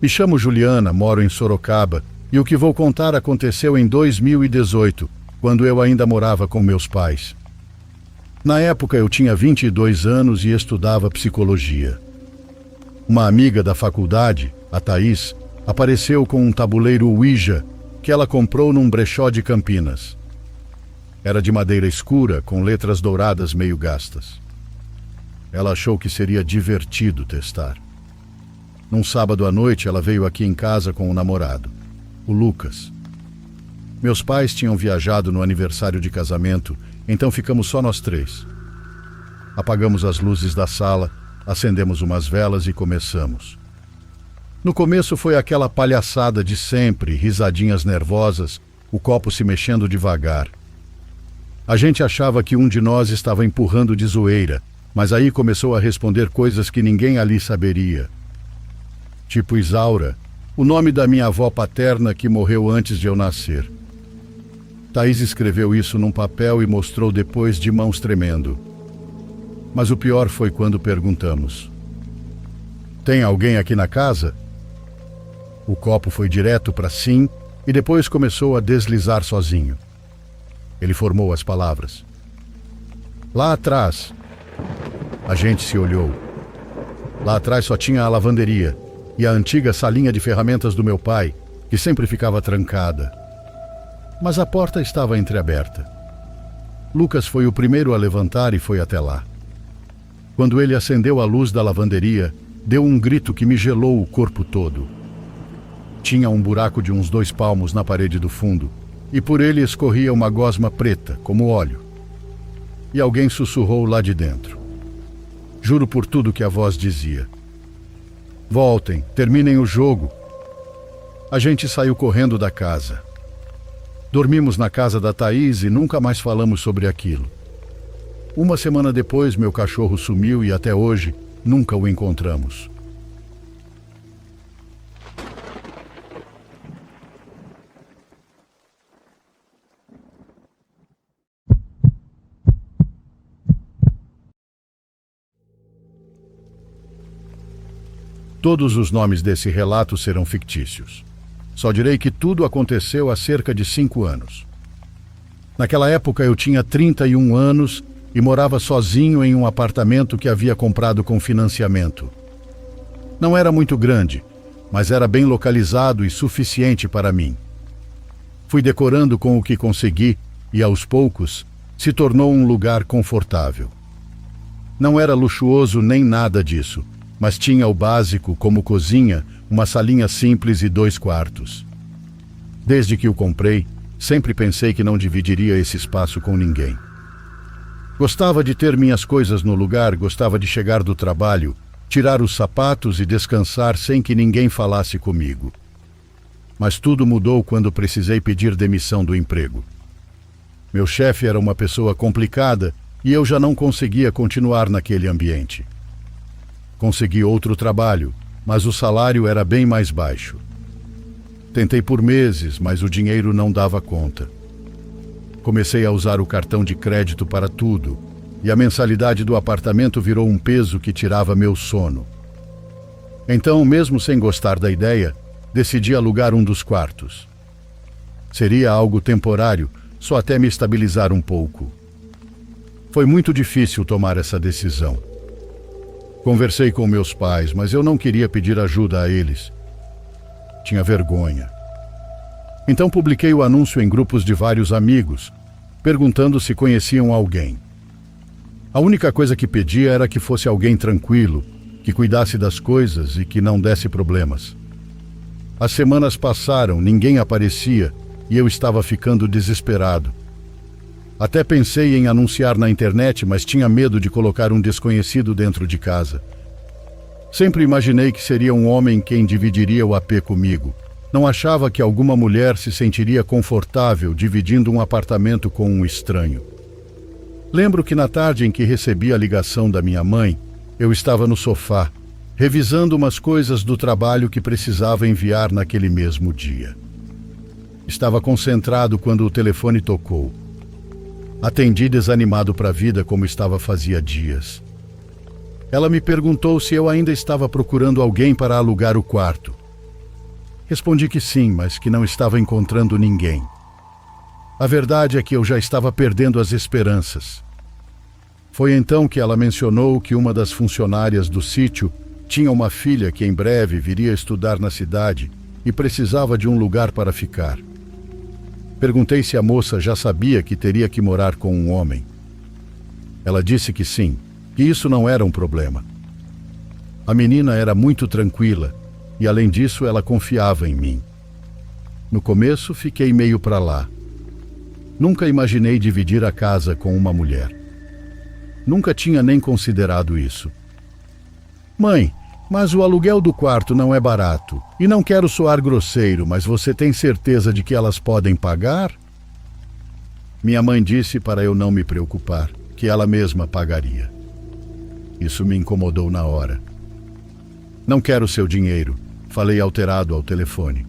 Me chamo Juliana, moro em Sorocaba, e o que vou contar aconteceu em 2018, quando eu ainda morava com meus pais. Na época eu tinha 22 anos e estudava psicologia. Uma amiga da faculdade, a Thaís, apareceu com um tabuleiro Ouija que ela comprou num brechó de Campinas. Era de madeira escura, com letras douradas meio gastas. Ela achou que seria divertido testar. Num sábado à noite, ela veio aqui em casa com o namorado, o Lucas. Meus pais tinham viajado no aniversário de casamento, então ficamos só nós três. Apagamos as luzes da sala, acendemos umas velas e começamos. No começo foi aquela palhaçada de sempre, risadinhas nervosas, o copo se mexendo devagar. A gente achava que um de nós estava empurrando de zoeira, mas aí começou a responder coisas que ninguém ali saberia. Tipo Isaura, o nome da minha avó paterna que morreu antes de eu nascer. Thaís escreveu isso num papel e mostrou depois de mãos tremendo. Mas o pior foi quando perguntamos: tem alguém aqui na casa? O copo foi direto para sim e depois começou a deslizar sozinho. Ele formou as palavras. Lá atrás. A gente se olhou. Lá atrás só tinha a lavanderia e a antiga salinha de ferramentas do meu pai, que sempre ficava trancada. Mas a porta estava entreaberta. Lucas foi o primeiro a levantar e foi até lá. Quando ele acendeu a luz da lavanderia, deu um grito que me gelou o corpo todo. Tinha um buraco de uns 2 palmos na parede do fundo, e por ele escorria uma gosma preta, como óleo. E alguém sussurrou lá de dentro. Juro por tudo que a voz dizia. Voltem, terminem o jogo. A gente saiu correndo da casa. Dormimos na casa da Thaís e nunca mais falamos sobre aquilo. Uma semana depois, meu cachorro sumiu e até hoje nunca o encontramos. Todos os nomes desse relato serão fictícios. Só direi que tudo aconteceu há cerca de 5 anos. Naquela época eu tinha 31 anos e morava sozinho em um apartamento que havia comprado com financiamento. Não era muito grande, mas era bem localizado e suficiente para mim. Fui decorando com o que consegui e, aos poucos, se tornou um lugar confortável. Não era luxuoso nem nada disso, mas tinha o básico como cozinha, uma salinha simples e 2 quartos. Desde que o comprei, sempre pensei que não dividiria esse espaço com ninguém. Gostava de ter minhas coisas no lugar, gostava de chegar do trabalho, tirar os sapatos e descansar sem que ninguém falasse comigo. Mas tudo mudou quando precisei pedir demissão do emprego. Meu chefe era uma pessoa complicada e eu já não conseguia continuar naquele ambiente. Consegui outro trabalho, mas o salário era bem mais baixo. Tentei por meses, mas o dinheiro não dava conta. Comecei a usar o cartão de crédito para tudo, e a mensalidade do apartamento virou um peso que tirava meu sono. Então, mesmo sem gostar da ideia, decidi alugar um dos quartos. Seria algo temporário, só até me estabilizar um pouco. Foi muito difícil tomar essa decisão. Conversei com meus pais, mas eu não queria pedir ajuda a eles. Tinha vergonha. Então publiquei o anúncio em grupos de vários amigos, perguntando se conheciam alguém. A única coisa que pedia era que fosse alguém tranquilo, que cuidasse das coisas e que não desse problemas. As semanas passaram, ninguém aparecia e eu estava ficando desesperado. Até pensei em anunciar na internet, mas tinha medo de colocar um desconhecido dentro de casa. Sempre imaginei que seria um homem quem dividiria o AP comigo. Não achava que alguma mulher se sentiria confortável dividindo um apartamento com um estranho. Lembro que na tarde em que recebi a ligação da minha mãe, eu estava no sofá, revisando umas coisas do trabalho que precisava enviar naquele mesmo dia. Estava concentrado quando o telefone tocou. Atendi desanimado para a vida como estava fazia dias. Ela me perguntou se eu ainda estava procurando alguém para alugar o quarto. Respondi que sim, mas que não estava encontrando ninguém. A verdade é que eu já estava perdendo as esperanças. Foi então que ela mencionou que uma das funcionárias do sítio tinha uma filha que em breve viria estudar na cidade e precisava de um lugar para ficar. Perguntei se a moça já sabia que teria que morar com um homem. Ela disse que sim, que isso não era um problema. A menina era muito tranquila e, além disso, ela confiava em mim. No começo, fiquei meio para lá. Nunca imaginei dividir a casa com uma mulher. Nunca tinha nem considerado isso. Mãe, mas o aluguel do quarto não é barato. E não quero soar grosseiro, mas você tem certeza de que elas podem pagar? Minha mãe disse para eu não me preocupar, que ela mesma pagaria. Isso me incomodou na hora. Não quero seu dinheiro, falei alterado ao telefone.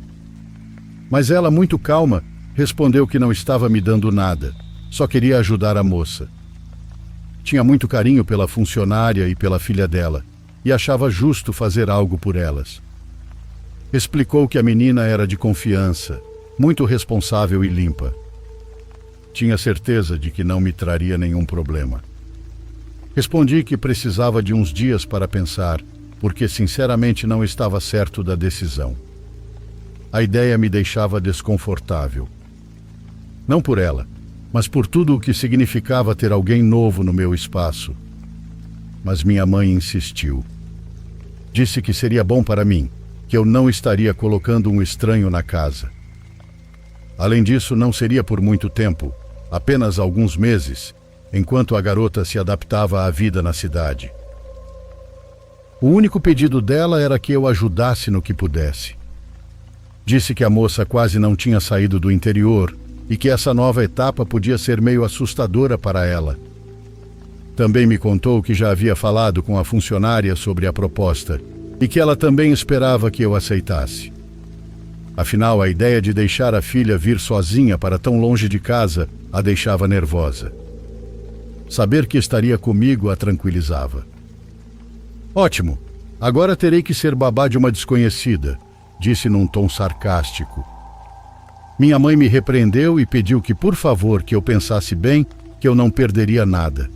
Mas ela, muito calma, respondeu que não estava me dando nada, só queria ajudar a moça. Tinha muito carinho pela funcionária e pela filha dela, e achava justo fazer algo por elas. Explicou que a menina era de confiança, muito responsável e limpa. Tinha certeza de que não me traria nenhum problema. Respondi que precisava de uns dias para pensar, porque sinceramente não estava certo da decisão. A ideia me deixava desconfortável. Não por ela, mas por tudo o que significava ter alguém novo no meu espaço. Mas minha mãe insistiu. Disse que seria bom para mim, que eu não estaria colocando um estranho na casa. Além disso, não seria por muito tempo, apenas alguns meses, enquanto a garota se adaptava à vida na cidade. O único pedido dela era que eu ajudasse no que pudesse. Disse que a moça quase não tinha saído do interior e que essa nova etapa podia ser meio assustadora para ela. Também me contou que já havia falado com a funcionária sobre a proposta e que ela também esperava que eu aceitasse. Afinal, a ideia de deixar a filha vir sozinha para tão longe de casa a deixava nervosa. Saber que estaria comigo a tranquilizava. Ótimo, agora terei que ser babá de uma desconhecida, disse num tom sarcástico. Minha mãe me repreendeu e pediu que, por favor, que eu pensasse bem, que eu não perderia nada.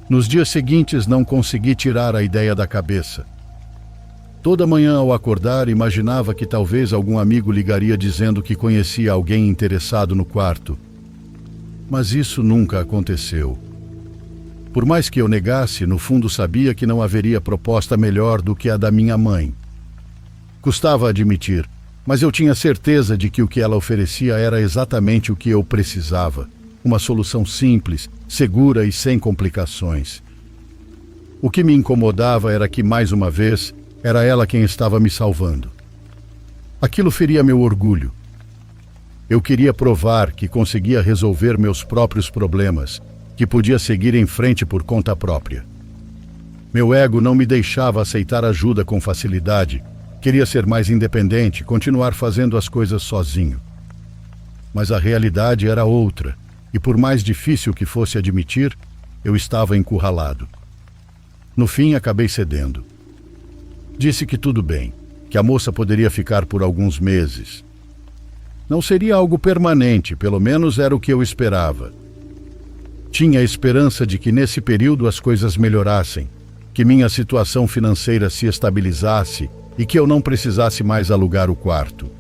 Nos dias seguintes não consegui tirar a ideia da cabeça. Toda manhã ao acordar imaginava que talvez algum amigo ligaria dizendo que conhecia alguém interessado no quarto. Mas isso nunca aconteceu. Por mais que eu negasse, no fundo sabia que não haveria proposta melhor do que a da minha mãe. Custava admitir, mas eu tinha certeza de que o que ela oferecia era exatamente o que eu precisava. Uma solução simples, segura e sem complicações. O que me incomodava era que, mais uma vez, era ela quem estava me salvando. Aquilo feria meu orgulho. Eu queria provar que conseguia resolver meus próprios problemas, que podia seguir em frente por conta própria. Meu ego não me deixava aceitar ajuda com facilidade. Queria ser mais independente, continuar fazendo as coisas sozinho. Mas a realidade era outra, e por mais difícil que fosse admitir, eu estava encurralado. No fim, acabei cedendo. Disse que tudo bem, que a moça poderia ficar por alguns meses. Não seria algo permanente, pelo menos era o que eu esperava. Tinha a esperança de que nesse período as coisas melhorassem, que minha situação financeira se estabilizasse e que eu não precisasse mais alugar o quarto.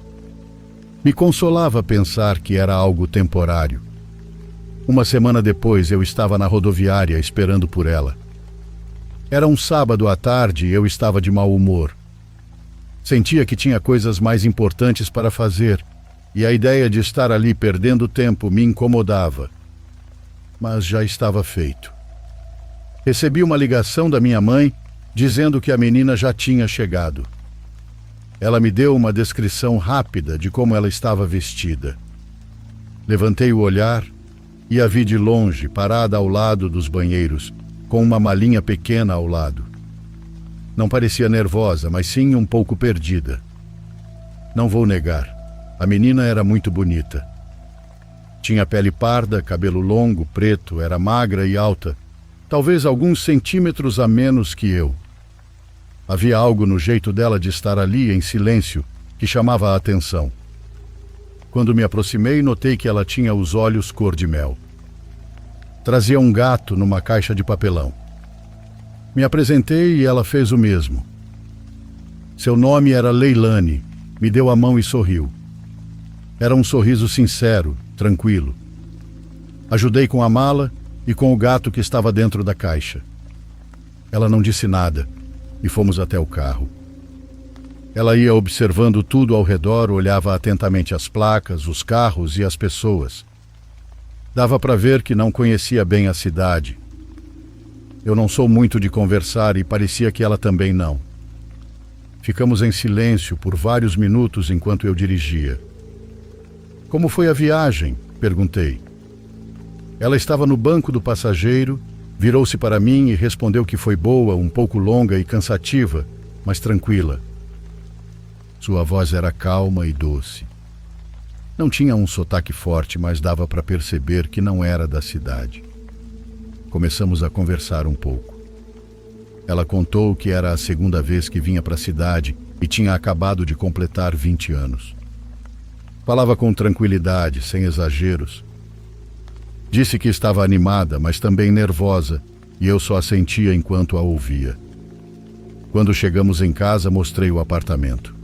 Me consolava pensar que era algo temporário. Uma semana depois eu estava na rodoviária esperando por ela. Era um sábado à tarde e eu estava de mau humor. Sentia que tinha coisas mais importantes para fazer e a ideia de estar ali perdendo tempo me incomodava. Mas já estava feito. Recebi uma ligação da minha mãe dizendo que a menina já tinha chegado. Ela me deu uma descrição rápida de como ela estava vestida. Levantei o olhar e a vi de longe, parada ao lado dos banheiros, com uma malinha pequena ao lado. Não parecia nervosa, mas sim um pouco perdida. Não vou negar, a menina era muito bonita. Tinha pele parda, cabelo longo, preto, era magra e alta, talvez alguns centímetros a menos que eu. Havia algo no jeito dela de estar ali em silêncio que chamava a atenção. Quando me aproximei, notei que ela tinha os olhos cor de mel. Trazia um gato numa caixa de papelão. Me apresentei e ela fez o mesmo. Seu nome era Leilani, me deu a mão e sorriu. Era um sorriso sincero, tranquilo. Ajudei com a mala e com o gato que estava dentro da caixa. Ela não disse nada e fomos até o carro. Ela ia observando tudo ao redor, olhava atentamente as placas, os carros e as pessoas. Dava para ver que não conhecia bem a cidade. Eu não sou muito de conversar e parecia que ela também não. Ficamos em silêncio por vários minutos enquanto eu dirigia. Como foi a viagem? Perguntei. Ela estava no banco do passageiro, virou-se para mim e respondeu que foi boa, um pouco longa e cansativa, mas tranquila. Sua voz era calma e doce. Não tinha um sotaque forte, mas dava para perceber que não era da cidade. Começamos a conversar um pouco. Ela contou que era a segunda vez que vinha para a cidade e tinha acabado de completar 20 anos. Falava com tranquilidade, sem exageros. Disse que estava animada, mas também nervosa, e eu só assentia enquanto a ouvia. Quando chegamos em casa, mostrei o apartamento.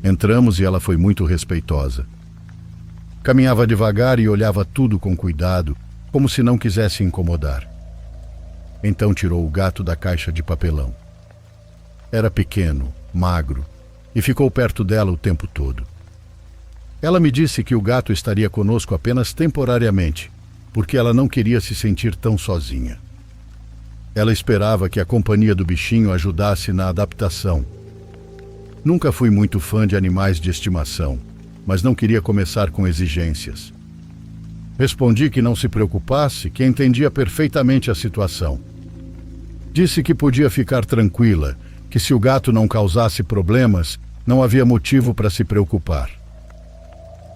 Entramos e ela foi muito respeitosa. Caminhava devagar e olhava tudo com cuidado, como se não quisesse incomodar. Então tirou o gato da caixa de papelão. Era pequeno, magro, e ficou perto dela o tempo todo. Ela me disse que o gato estaria conosco apenas temporariamente, porque ela não queria se sentir tão sozinha. Ela esperava que a companhia do bichinho ajudasse na adaptação. Nunca fui muito fã de animais de estimação, mas não queria começar com exigências. Respondi que não se preocupasse, que entendia perfeitamente a situação. Disse que podia ficar tranquila, que se o gato não causasse problemas, não havia motivo para se preocupar.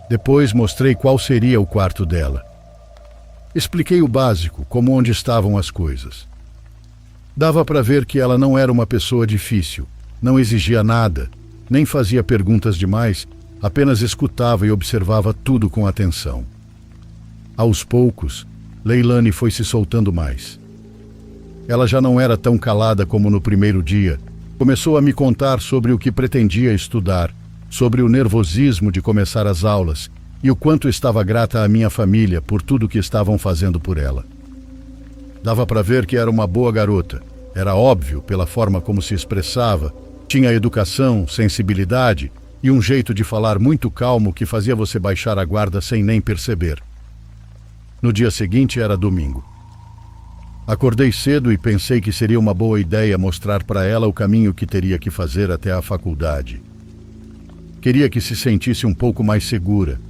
Depois mostrei qual seria o quarto dela. Expliquei o básico, como onde estavam as coisas. Dava para ver que ela não era uma pessoa difícil, não exigia nada, nem fazia perguntas demais, apenas escutava e observava tudo com atenção. Aos poucos, Leilani foi se soltando mais. Ela já não era tão calada como no primeiro dia. Começou a me contar sobre o que pretendia estudar, sobre o nervosismo de começar as aulas e o quanto estava grata à minha família por tudo que estavam fazendo por ela. Dava para ver que era uma boa garota. Era óbvio pela forma como se expressava. Tinha educação, sensibilidade e um jeito de falar muito calmo que fazia você baixar a guarda sem nem perceber. No dia seguinte era domingo. Acordei cedo e pensei que seria uma boa ideia mostrar para ela o caminho que teria que fazer até a faculdade. Queria que se sentisse um pouco mais segura,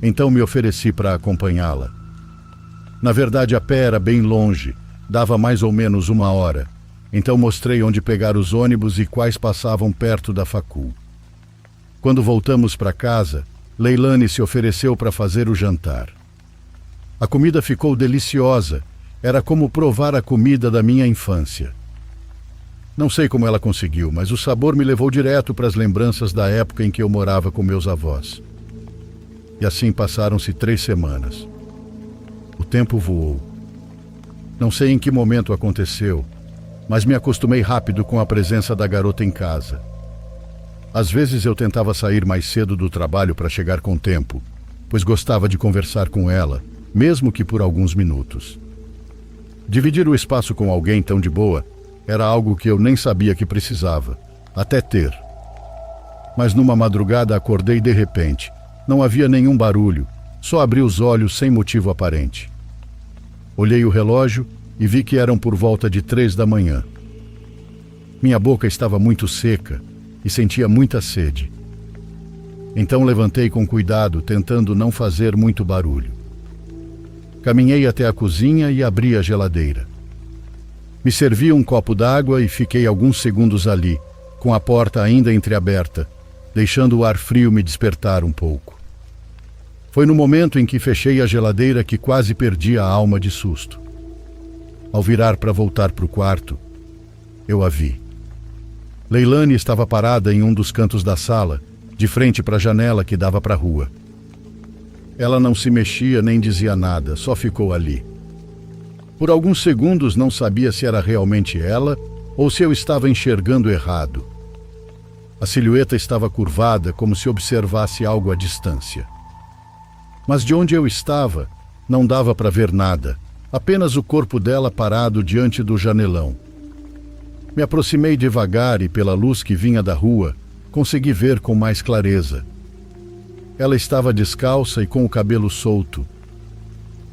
então me ofereci para acompanhá-la. Na verdade, a pé era bem longe, dava mais ou menos 1 hora, então mostrei onde pegar os ônibus e quais passavam perto da facul. Quando voltamos para casa, Leilani se ofereceu para fazer o jantar. A comida ficou deliciosa, era como provar a comida da minha infância. Não sei como ela conseguiu, mas o sabor me levou direto para as lembranças da época em que eu morava com meus avós. E assim passaram-se 3 semanas. O tempo voou. Não sei em que momento aconteceu, mas me acostumei rápido com a presença da garota em casa. Às vezes eu tentava sair mais cedo do trabalho para chegar com tempo, pois gostava de conversar com ela, mesmo que por alguns minutos. Dividir o espaço com alguém tão de boa era algo que eu nem sabia que precisava, até ter. Mas numa madrugada acordei de repente. Não havia nenhum barulho, só abri os olhos sem motivo aparente. Olhei o relógio e vi que eram por volta de 3 da manhã. Minha boca estava muito seca e sentia muita sede. Então levantei com cuidado, tentando não fazer muito barulho. Caminhei até a cozinha e abri a geladeira. Me servi um copo d'água e fiquei alguns segundos ali, com a porta ainda entreaberta, deixando o ar frio me despertar um pouco. Foi no momento em que fechei a geladeira que quase perdi a alma de susto. Ao virar para voltar para o quarto, eu a vi. Leilani estava parada em um dos cantos da sala, de frente para a janela que dava para a rua. Ela não se mexia nem dizia nada, só ficou ali. Por alguns segundos não sabia se era realmente ela ou se eu estava enxergando errado. A silhueta estava curvada, como se observasse algo à distância. Mas de onde eu estava, não dava para ver nada, apenas o corpo dela parado diante do janelão. Me aproximei devagar e, pela luz que vinha da rua, consegui ver com mais clareza. Ela estava descalça e com o cabelo solto.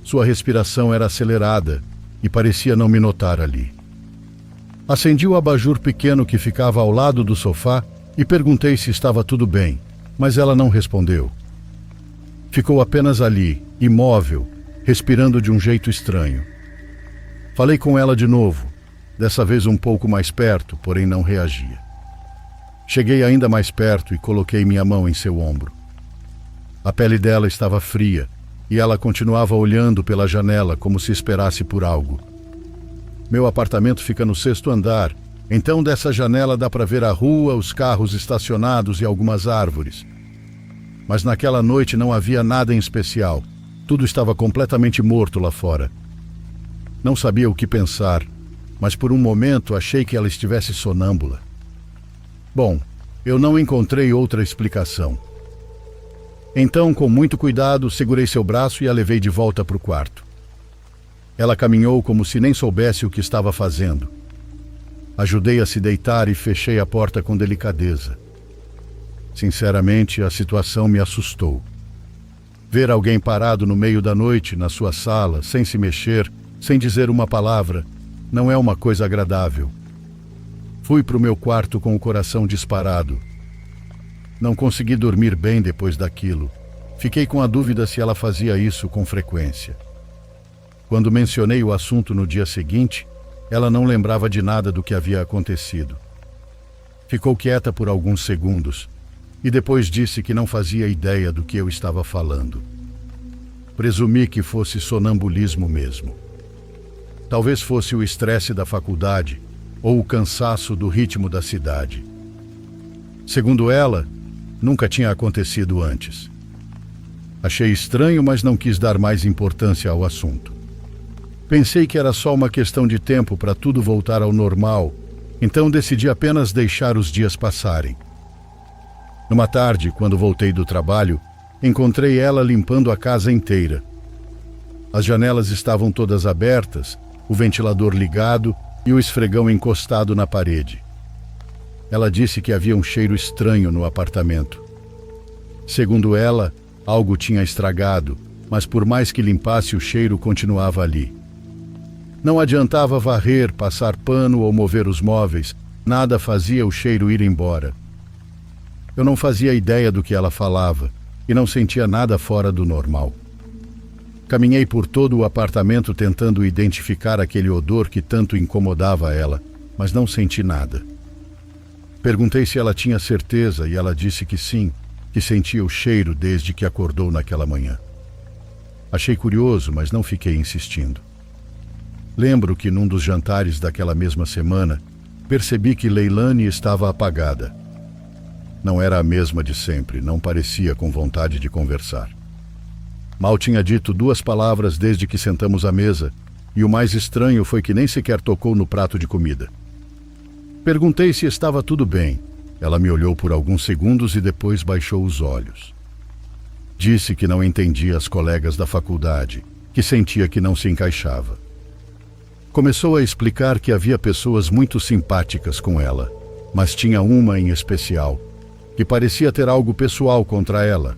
Sua respiração era acelerada e parecia não me notar ali. Acendi o abajur pequeno que ficava ao lado do sofá e perguntei se estava tudo bem, mas ela não respondeu. Ficou apenas ali, imóvel, respirando de um jeito estranho. Falei com ela de novo, dessa vez um pouco mais perto, porém não reagia. Cheguei ainda mais perto e coloquei minha mão em seu ombro. A pele dela estava fria e ela continuava olhando pela janela como se esperasse por algo. Meu apartamento fica no 6º andar, então dessa janela dá para ver a rua, os carros estacionados e algumas árvores. Mas naquela noite não havia nada em especial. Tudo estava completamente morto lá fora. Não sabia o que pensar, mas por um momento achei que ela estivesse sonâmbula. Bom, eu não encontrei outra explicação. Então, com muito cuidado, segurei seu braço e a levei de volta para o quarto. Ela caminhou como se nem soubesse o que estava fazendo. Ajudei a se deitar e fechei a porta com delicadeza. Sinceramente, a situação me assustou. Ver alguém parado no meio da noite, na sua sala, sem se mexer, sem dizer uma palavra, não é uma coisa agradável. Fui para o meu quarto com o coração disparado. Não consegui dormir bem depois daquilo. Fiquei com a dúvida se ela fazia isso com frequência. Quando mencionei o assunto no dia seguinte, ela não lembrava de nada do que havia acontecido. Ficou quieta por alguns segundos e depois disse que não fazia ideia do que eu estava falando. Presumi que fosse sonambulismo mesmo. Talvez fosse o estresse da faculdade ou o cansaço do ritmo da cidade. Segundo ela, nunca tinha acontecido antes. Achei estranho, mas não quis dar mais importância ao assunto. Pensei que era só uma questão de tempo para tudo voltar ao normal, então decidi apenas deixar os dias passarem. Numa tarde, quando voltei do trabalho, encontrei ela limpando a casa inteira. As janelas estavam todas abertas, o ventilador ligado e o esfregão encostado na parede. Ela disse que havia um cheiro estranho no apartamento. Segundo ela, algo tinha estragado, mas por mais que limpasse, o cheiro continuava ali. Não adiantava varrer, passar pano ou mover os móveis, nada fazia o cheiro ir embora. Eu não fazia ideia do que ela falava e não sentia nada fora do normal. Caminhei por todo o apartamento tentando identificar aquele odor que tanto incomodava ela, mas não senti nada. Perguntei se ela tinha certeza e ela disse que sim, que sentia o cheiro desde que acordou naquela manhã. Achei curioso, mas não fiquei insistindo. Lembro que num dos jantares daquela mesma semana, percebi que Leilani estava apagada. Não era a mesma de sempre, não parecia com vontade de conversar. Mal tinha dito 2 palavras desde que sentamos à mesa, e o mais estranho foi que nem sequer tocou no prato de comida. Perguntei se estava tudo bem. Ela me olhou por alguns segundos e depois baixou os olhos. Disse que não entendia as colegas da faculdade, que sentia que não se encaixava. Começou a explicar que havia pessoas muito simpáticas com ela, mas tinha uma em especial, que parecia ter algo pessoal contra ela.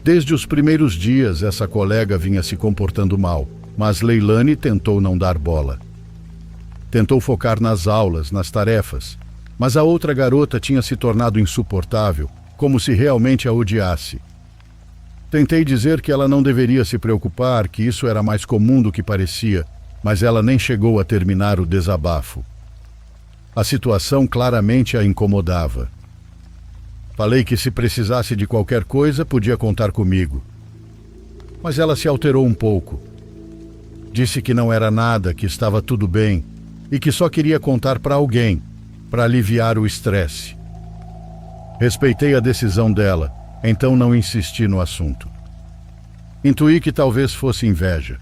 Desde os primeiros dias, essa colega vinha se comportando mal, mas Leilani tentou não dar bola. Tentou focar nas aulas, nas tarefas, mas a outra garota tinha se tornado insuportável, como se realmente a odiasse. Tentei dizer que ela não deveria se preocupar, que isso era mais comum do que parecia, mas ela nem chegou a terminar o desabafo. A situação claramente a incomodava. Falei que se precisasse de qualquer coisa, podia contar comigo. Mas ela se alterou um pouco. Disse que não era nada, que estava tudo bem e que só queria contar para alguém, para aliviar o estresse. Respeitei a decisão dela, então não insisti no assunto. Intuí que talvez fosse inveja.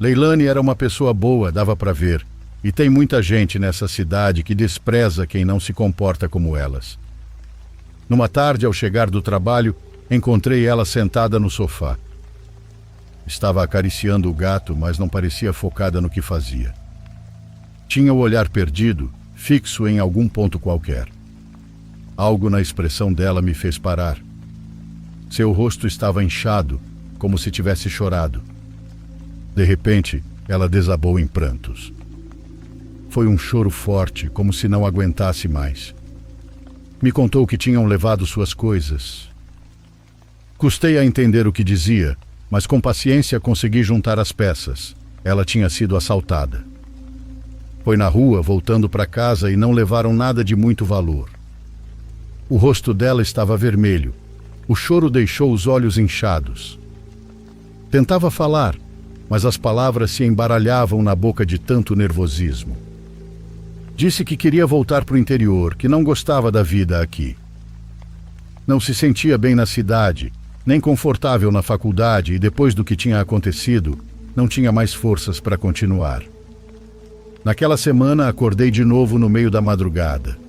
Leilani era uma pessoa boa, dava para ver, e tem muita gente nessa cidade que despreza quem não se comporta como elas. Numa tarde, ao chegar do trabalho, encontrei ela sentada no sofá. Estava acariciando o gato, mas não parecia focada no que fazia. Tinha o olhar perdido, fixo em algum ponto qualquer. Algo na expressão dela me fez parar. Seu rosto estava inchado, como se tivesse chorado. De repente, ela desabou em prantos. Foi um choro forte, como se não aguentasse mais. Me contou que tinham levado suas coisas. Custei a entender o que dizia, mas com paciência consegui juntar as peças. Ela tinha sido assaltada. Foi na rua, voltando para casa, e não levaram nada de muito valor. O rosto dela estava vermelho. O choro deixou os olhos inchados. Tentava falar, mas as palavras se embaralhavam na boca de tanto nervosismo. Disse que queria voltar para o interior, que não gostava da vida aqui. Não se sentia bem na cidade, nem confortável na faculdade, e depois do que tinha acontecido, não tinha mais forças para continuar. Naquela semana, acordei de novo no meio da madrugada.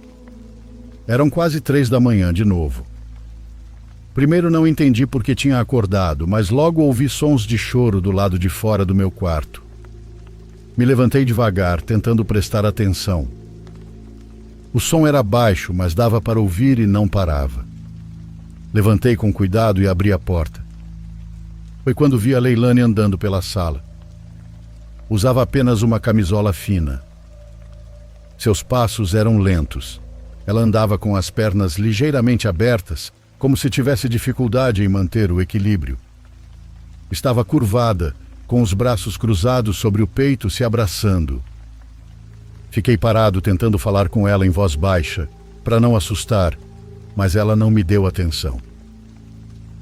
Eram quase 3 da manhã de novo. Primeiro não entendi por que tinha acordado, mas logo ouvi sons de choro do lado de fora do meu quarto. Me levantei devagar, tentando prestar atenção. O som era baixo, mas dava para ouvir e não parava. Levantei com cuidado e abri a porta. Foi quando vi a Leilani andando pela sala. Usava apenas uma camisola fina. Seus passos eram lentos. Ela andava com as pernas ligeiramente abertas, como se tivesse dificuldade em manter o equilíbrio. Estava curvada, com os braços cruzados sobre o peito, se abraçando. Fiquei parado tentando falar com ela em voz baixa, para não assustar, mas ela não me deu atenção.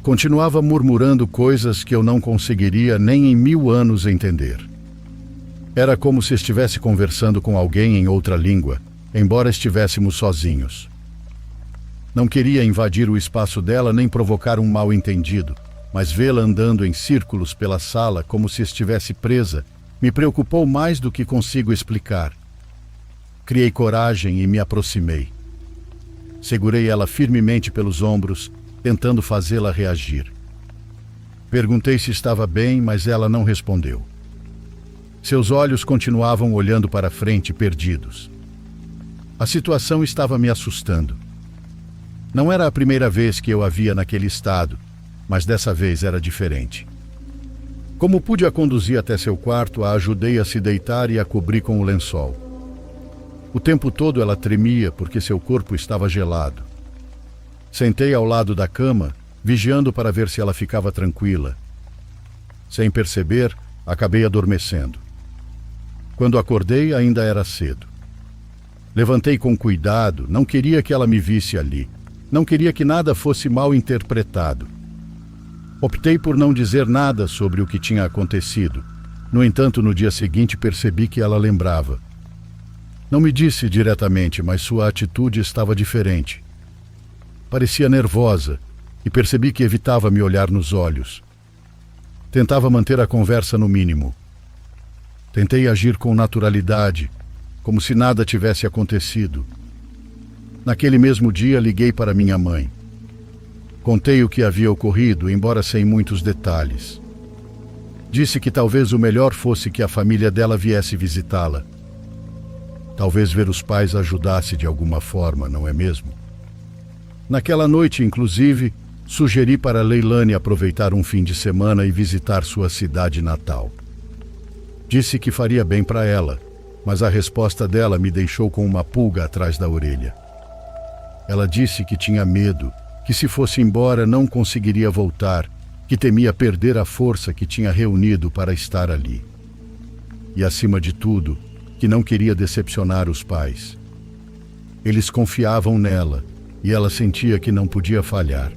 Continuava murmurando coisas que eu não conseguiria nem em 1000 anos entender. Era como se estivesse conversando com alguém em outra língua, embora estivéssemos sozinhos. Não queria invadir o espaço dela nem provocar um mal-entendido, mas vê-la andando em círculos pela sala como se estivesse presa me preocupou mais do que consigo explicar. Criei coragem e me aproximei. Segurei ela firmemente pelos ombros, tentando fazê-la reagir. Perguntei se estava bem, mas ela não respondeu. Seus olhos continuavam olhando para frente, perdidos. A situação estava me assustando. Não era a primeira vez que eu a via naquele estado, mas dessa vez era diferente. Como pude a conduzir até seu quarto, a ajudei a se deitar e a cobri com o lençol. O tempo todo ela tremia porque seu corpo estava gelado. Sentei ao lado da cama, vigiando para ver se ela ficava tranquila. Sem perceber, acabei adormecendo. Quando acordei, ainda era cedo. Levantei com cuidado, não queria que ela me visse ali. Não queria que nada fosse mal interpretado. Optei por não dizer nada sobre o que tinha acontecido. No entanto, no dia seguinte percebi que ela lembrava. Não me disse diretamente, mas sua atitude estava diferente. Parecia nervosa e percebi que evitava me olhar nos olhos. Tentava manter a conversa no mínimo. Tentei agir com naturalidade, como se nada tivesse acontecido. Naquele mesmo dia, liguei para minha mãe. Contei o que havia ocorrido, embora sem muitos detalhes. Disse que talvez o melhor fosse que a família dela viesse visitá-la. Talvez ver os pais ajudasse de alguma forma, não é mesmo? Naquela noite, inclusive, sugeri para Leilani aproveitar um fim de semana e visitar sua cidade natal. Disse que faria bem para ela, mas a resposta dela me deixou com uma pulga atrás da orelha. Ela disse que tinha medo, que se fosse embora não conseguiria voltar, que temia perder a força que tinha reunido para estar ali. E, acima de tudo, que não queria decepcionar os pais. Eles confiavam nela, e ela sentia que não podia falhar.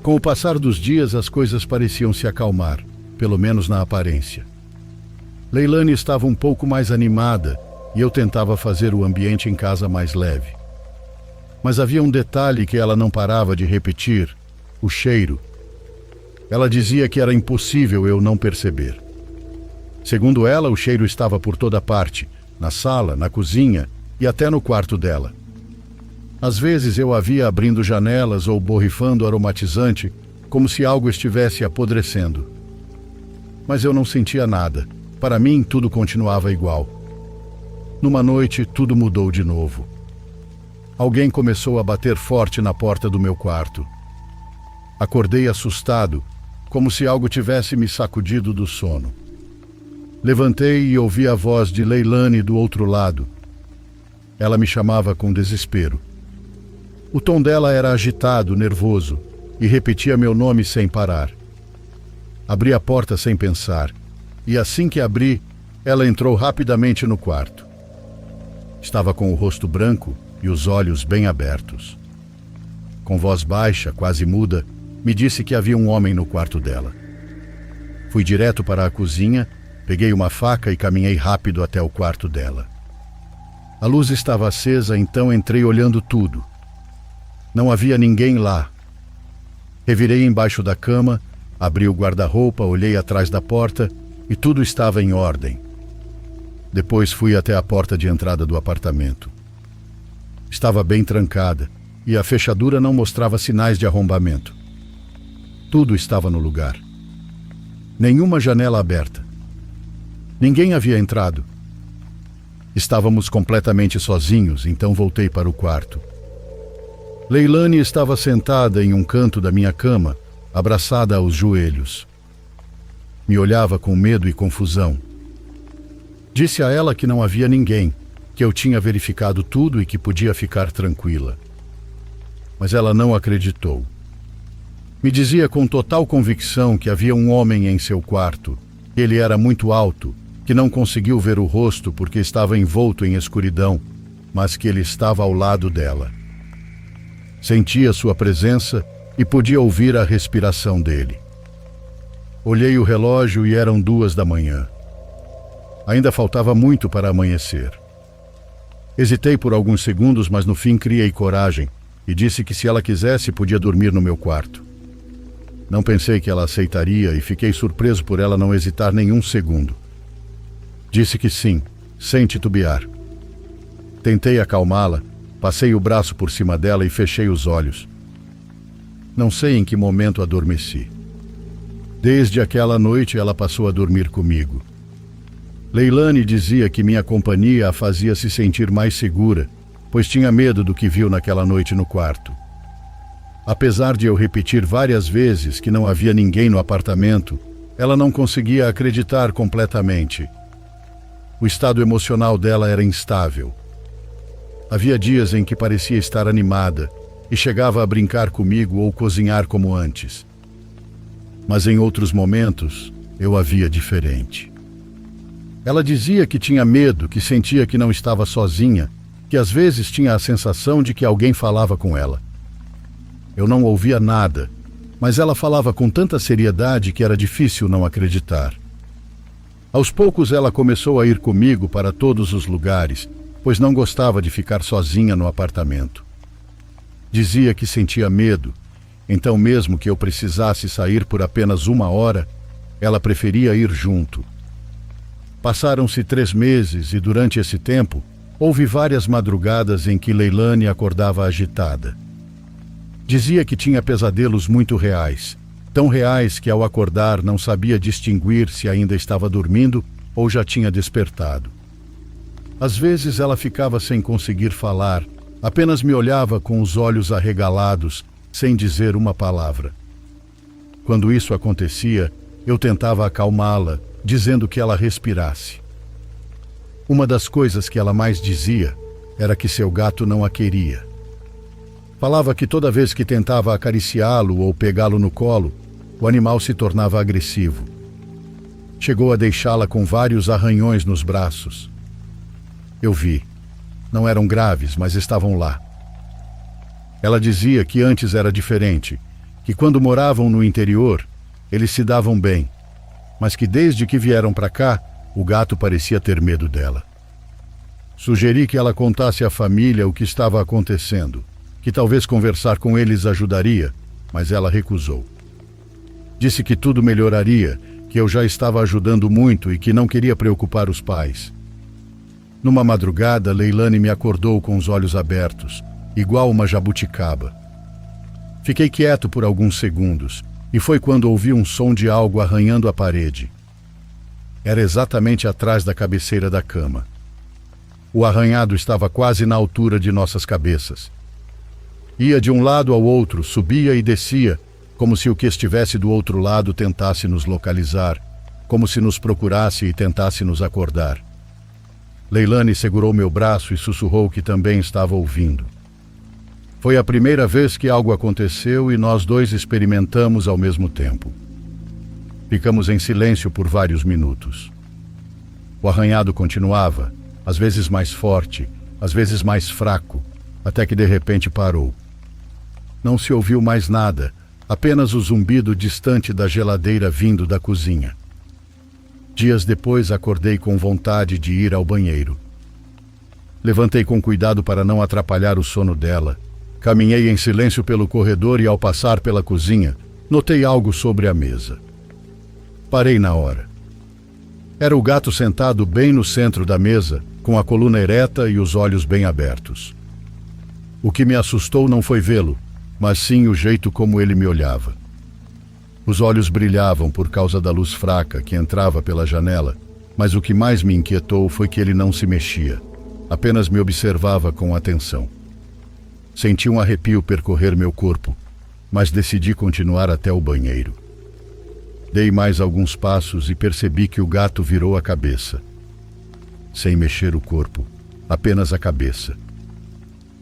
Com o passar dos dias, as coisas pareciam se acalmar, pelo menos na aparência. Leilani estava um pouco mais animada e eu tentava fazer o ambiente em casa mais leve. Mas havia um detalhe que ela não parava de repetir: o cheiro. Ela dizia que era impossível eu não perceber. Segundo ela, o cheiro estava por toda parte, na sala, na cozinha e até no quarto dela. Às vezes eu a via abrindo janelas ou borrifando aromatizante, como se algo estivesse apodrecendo. Mas eu não sentia nada. Para mim, tudo continuava igual. Numa noite, tudo mudou de novo. Alguém começou a bater forte na porta do meu quarto. Acordei assustado, como se algo tivesse me sacudido do sono. Levantei e ouvi a voz de Leilani do outro lado. Ela me chamava com desespero. O tom dela era agitado, nervoso, e repetia meu nome sem parar. Abri a porta sem pensar, e assim que abri, ela entrou rapidamente no quarto. Estava com o rosto branco e os olhos bem abertos. Com voz baixa, quase muda, me disse que havia um homem no quarto dela. Fui direto para a cozinha, peguei uma faca e caminhei rápido até o quarto dela. A luz estava acesa, então entrei olhando tudo. Não havia ninguém lá. Revirei embaixo da cama, abri o guarda-roupa, olhei atrás da porta e tudo estava em ordem. Depois fui até a porta de entrada do apartamento. Estava bem trancada e a fechadura não mostrava sinais de arrombamento. Tudo estava no lugar. Nenhuma janela aberta. Ninguém havia entrado. Estávamos completamente sozinhos, então voltei para o quarto. Leilani estava sentada em um canto da minha cama, abraçada aos joelhos. Me olhava com medo e confusão. Disse a ela que não havia ninguém, que eu tinha verificado tudo e que podia ficar tranquila. Mas ela não acreditou. Me dizia com total convicção que havia um homem em seu quarto, que ele era muito alto, que não conseguiu ver o rosto porque estava envolto em escuridão, mas que ele estava ao lado dela. Sentia sua presença e podia ouvir a respiração dele. Olhei o relógio e eram 2 da manhã. Ainda faltava muito para amanhecer. Hesitei por alguns segundos, mas no fim criei coragem e disse que se ela quisesse podia dormir no meu quarto. Não pensei que ela aceitaria e fiquei surpreso por ela não hesitar nenhum segundo. Disse que sim, sem titubear. Tentei acalmá-la, passei o braço por cima dela e fechei os olhos. Não sei em que momento adormeci. Desde aquela noite ela passou a dormir comigo. Leilani dizia que minha companhia a fazia se sentir mais segura, pois tinha medo do que viu naquela noite no quarto. Apesar de eu repetir várias vezes que não havia ninguém no apartamento, ela não conseguia acreditar completamente. O estado emocional dela era instável. Havia dias em que parecia estar animada e chegava a brincar comigo ou cozinhar como antes. Mas em outros momentos, eu a via diferente. Ela dizia que tinha medo, que sentia que não estava sozinha, que às vezes tinha a sensação de que alguém falava com ela. Eu não ouvia nada, mas ela falava com tanta seriedade que era difícil não acreditar. Aos poucos ela começou a ir comigo para todos os lugares, pois não gostava de ficar sozinha no apartamento. Dizia que sentia medo, então mesmo que eu precisasse sair por apenas 1 hora, ela preferia ir junto. Passaram-se 3 meses e durante esse tempo, houve várias madrugadas em que Leilani acordava agitada. Dizia que tinha pesadelos muito reais, tão reais que ao acordar não sabia distinguir se ainda estava dormindo ou já tinha despertado. Às vezes ela ficava sem conseguir falar, apenas me olhava com os olhos arregalados, sem dizer uma palavra. Quando isso acontecia, eu tentava acalmá-la, dizendo que ela respirasse. Uma das coisas que ela mais dizia era que seu gato não a queria. Falava que toda vez que tentava acariciá-lo ou pegá-lo no colo, o animal se tornava agressivo. Chegou a deixá-la com vários arranhões nos braços. Eu vi. Não eram graves, mas estavam lá. Ela dizia que antes era diferente, que quando moravam no interior, eles se davam bem, mas que desde que vieram para cá, o gato parecia ter medo dela. Sugeri que ela contasse à família o que estava acontecendo. que talvez conversar com eles ajudaria, mas ela recusou. Disse que tudo melhoraria, que eu já estava ajudando muito e que não queria preocupar os pais. Numa madrugada, Leilani me acordou com os olhos abertos, igual uma jabuticaba. Fiquei quieto por alguns segundos, e foi quando ouvi um som de algo arranhando a parede. Era exatamente atrás da cabeceira da cama. O arranhado estava quase na altura de nossas cabeças. Ia de um lado ao outro, subia e descia, como se o que estivesse do outro lado tentasse nos localizar, como se nos procurasse e tentasse nos acordar. Leilani segurou meu braço e sussurrou que também estava ouvindo. Foi a primeira vez que algo aconteceu e nós dois experimentamos ao mesmo tempo. Ficamos em silêncio por vários minutos. O arranhado continuava, às vezes mais forte, às vezes mais fraco, até que de repente parou. Não se ouviu mais nada, apenas o zumbido distante da geladeira vindo da cozinha. Dias depois acordei com vontade de ir ao banheiro. Levantei com cuidado para não atrapalhar o sono dela. Caminhei em silêncio pelo corredor e, ao passar pela cozinha, notei algo sobre a mesa. Parei na hora. Era o gato sentado bem no centro da mesa, com a coluna ereta e os olhos bem abertos. O que me assustou não foi vê-lo, mas sim o jeito como ele me olhava. Os olhos brilhavam por causa da luz fraca que entrava pela janela, mas o que mais me inquietou foi que ele não se mexia, apenas me observava com atenção. Senti um arrepio percorrer meu corpo, mas decidi continuar até o banheiro. Dei mais alguns passos e percebi que o gato virou a cabeça. Sem mexer o corpo, apenas a cabeça.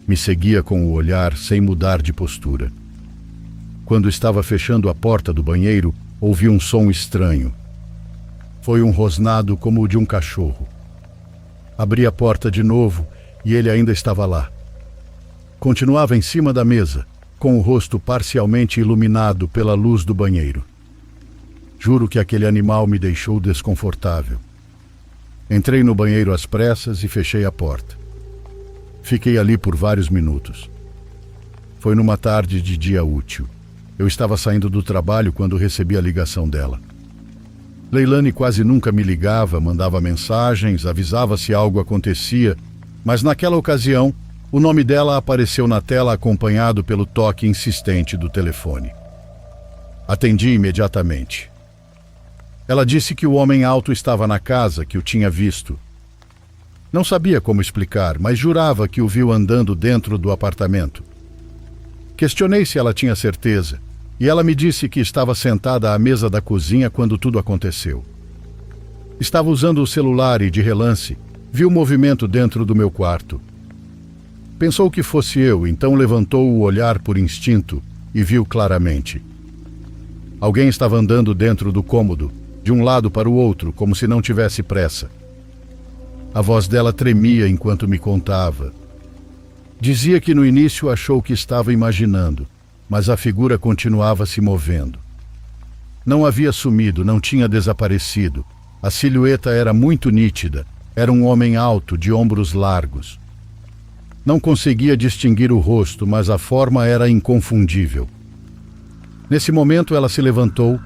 Me seguia com o olhar sem mudar de postura. Quando estava fechando a porta do banheiro, ouvi um som estranho. Foi um rosnado como o de um cachorro. Abri a porta de novo e ele ainda estava lá. Continuava em cima da mesa, com o rosto parcialmente iluminado pela luz do banheiro. Juro que aquele animal me deixou desconfortável. Entrei no banheiro às pressas e fechei a porta. Fiquei ali por vários minutos. Foi numa tarde de dia útil. Eu estava saindo do trabalho quando recebi a ligação dela. Leilani quase nunca me ligava, mandava mensagens, avisava se algo acontecia, mas naquela ocasião, o nome dela apareceu na tela acompanhado pelo toque insistente do telefone. Atendi imediatamente. Ela disse que o homem alto estava na casa, que o tinha visto. Não sabia como explicar, mas jurava que o viu andando dentro do apartamento. Questionei se ela tinha certeza, e ela me disse que estava sentada à mesa da cozinha quando tudo aconteceu. Estava usando o celular e, de relance, viu o movimento dentro do meu quarto. Pensou que fosse eu, então levantou o olhar por instinto e viu claramente. Alguém estava andando dentro do cômodo, de um lado para o outro, como se não tivesse pressa. A voz dela tremia enquanto me contava. Dizia que no início achou que estava imaginando, mas a figura continuava se movendo. Não havia sumido, não tinha desaparecido. A silhueta era muito nítida. Era um homem alto, de ombros largos. Não conseguia distinguir o rosto, mas a forma era inconfundível. Nesse momento ela se levantou,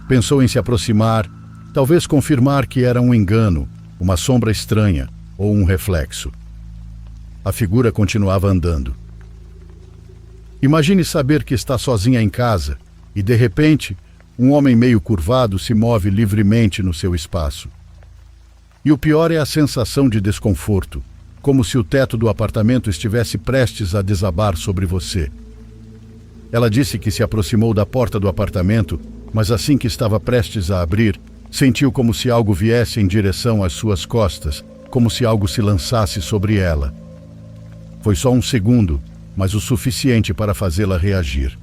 pensou em se aproximar, talvez confirmar que era um engano, uma sombra estranha ou um reflexo. A figura continuava andando. Imagine saber que está sozinha em casa e, de repente, um homem meio curvado se move livremente no seu espaço. E o pior é a sensação de desconforto, como se o teto do apartamento estivesse prestes a desabar sobre você. Ela disse que se aproximou da porta do apartamento, mas assim que estava prestes a abrir, sentiu como se algo viesse em direção às suas costas, como se algo se lançasse sobre ela. Foi só um segundo, mas o suficiente para fazê-la reagir.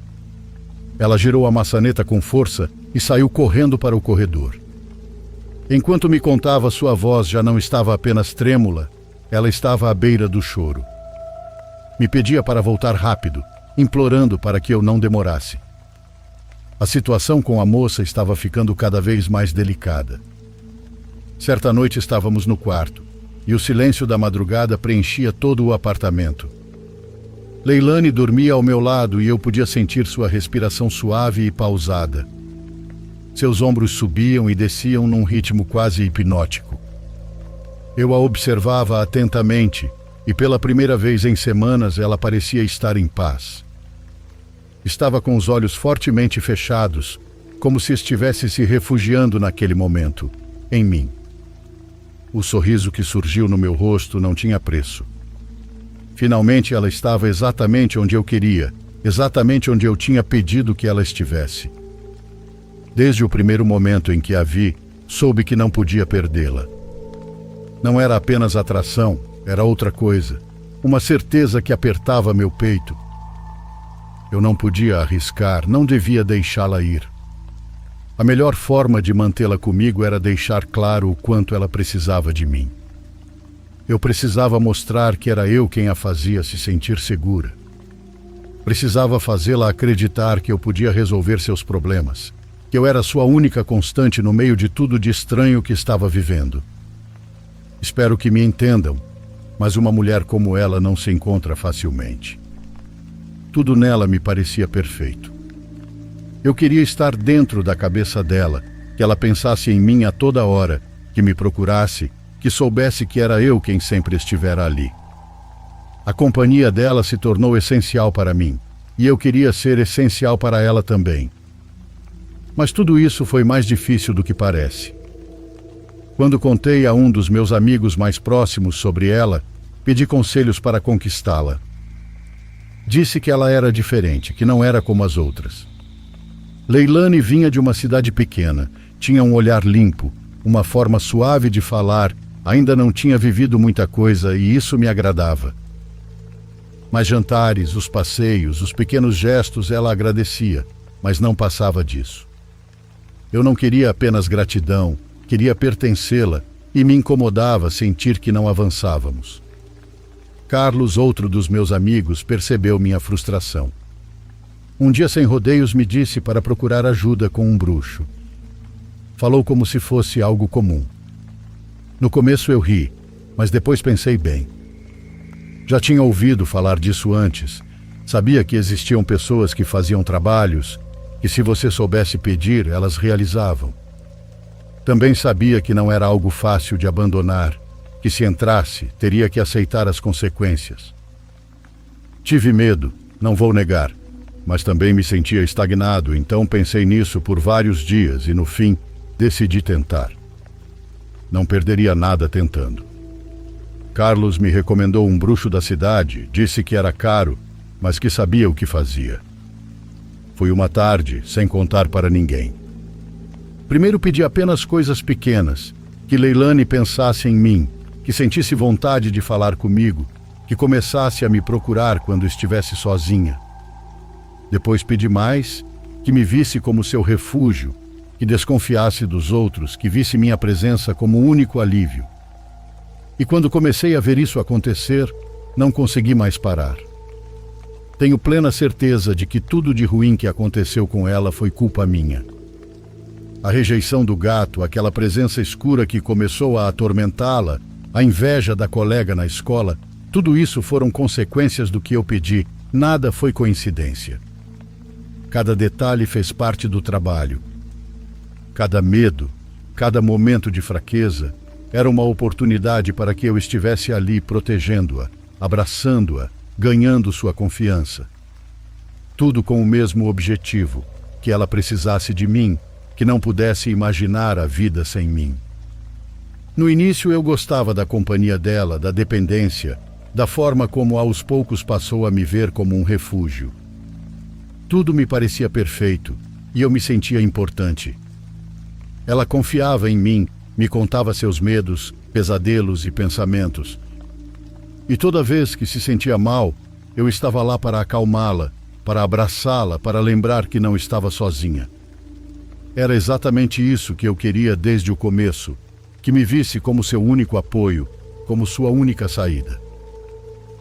Ela girou a maçaneta com força e saiu correndo para o corredor. Enquanto me contava, sua voz já não estava apenas trêmula, ela estava à beira do choro. Me pedia para voltar rápido, implorando para que eu não demorasse. A situação com a moça estava ficando cada vez mais delicada. Certa noite estávamos no quarto, e o silêncio da madrugada preenchia todo o apartamento. Leilani dormia ao meu lado e eu podia sentir sua respiração suave e pausada. Seus ombros subiam e desciam num ritmo quase hipnótico. Eu a observava atentamente e pela primeira vez em semanas ela parecia estar em paz. Estava com os olhos fortemente fechados, como se estivesse se refugiando naquele momento, em mim. O sorriso que surgiu no meu rosto não tinha preço. Finalmente ela estava exatamente onde eu queria, exatamente onde eu tinha pedido que ela estivesse. Desde o primeiro momento em que a vi, soube que não podia perdê-la. Não era apenas atração, era outra coisa, uma certeza que apertava meu peito. Eu não podia arriscar, não devia deixá-la ir. A melhor forma de mantê-la comigo era deixar claro o quanto ela precisava de mim. Eu precisava mostrar que era eu quem a fazia se sentir segura. Precisava fazê-la acreditar que eu podia resolver seus problemas, que eu era sua única constante no meio de tudo de estranho que estava vivendo. Espero que me entendam, mas uma mulher como ela não se encontra facilmente. Tudo nela me parecia perfeito. Eu queria estar dentro da cabeça dela, que ela pensasse em mim a toda hora, que me procurasse, que soubesse que era eu quem sempre estivera ali. A companhia dela se tornou essencial para mim, e eu queria ser essencial para ela também. Mas tudo isso foi mais difícil do que parece. Quando contei a um dos meus amigos mais próximos sobre ela, pedi conselhos para conquistá-la. Disse que ela era diferente, que não era como as outras. Leilani vinha de uma cidade pequena, tinha um olhar limpo, uma forma suave de falar, ainda não tinha vivido muita coisa e isso me agradava. Mas jantares, os passeios, os pequenos gestos ela agradecia, mas não passava disso. Eu não queria apenas gratidão, queria pertencê-la e me incomodava sentir que não avançávamos. Carlos, outro dos meus amigos, percebeu minha frustração. Um dia sem rodeios me disse para procurar ajuda com um bruxo. Falou como se fosse algo comum. No começo eu ri, mas depois pensei bem. Já tinha ouvido falar disso antes. Sabia que existiam pessoas que faziam trabalhos que, se você soubesse pedir, elas realizavam. Também sabia que não era algo fácil de abandonar, que se entrasse, teria que aceitar as consequências. Tive medo, não vou negar, mas também me sentia estagnado, então pensei nisso por vários dias e, no fim, decidi tentar. Não perderia nada tentando. Carlos me recomendou um bruxo da cidade, disse que era caro, mas que sabia o que fazia. Fui uma tarde, sem contar para ninguém. Primeiro pedi apenas coisas pequenas, que Leilani pensasse em mim, que sentisse vontade de falar comigo, que começasse a me procurar quando estivesse sozinha. Depois pedi mais, que me visse como seu refúgio, que desconfiasse dos outros, que visse minha presença como o único alívio. E quando comecei a ver isso acontecer, não consegui mais parar. Tenho plena certeza de que tudo de ruim que aconteceu com ela foi culpa minha. A rejeição do gato, aquela presença escura que começou a atormentá-la, a inveja da colega na escola, tudo isso foram consequências do que eu pedi, nada foi coincidência. Cada detalhe fez parte do trabalho. Cada medo, cada momento de fraqueza, era uma oportunidade para que eu estivesse ali protegendo-a, abraçando-a, ganhando sua confiança. Tudo com o mesmo objetivo, que ela precisasse de mim, que não pudesse imaginar a vida sem mim. No início eu gostava da companhia dela, da dependência, da forma como aos poucos passou a me ver como um refúgio. Tudo me parecia perfeito e eu me sentia importante. Ela confiava em mim, me contava seus medos, pesadelos e pensamentos. E toda vez que se sentia mal, eu estava lá para acalmá-la, para abraçá-la, para lembrar que não estava sozinha. Era exatamente isso que eu queria desde o começo, que me visse como seu único apoio, como sua única saída.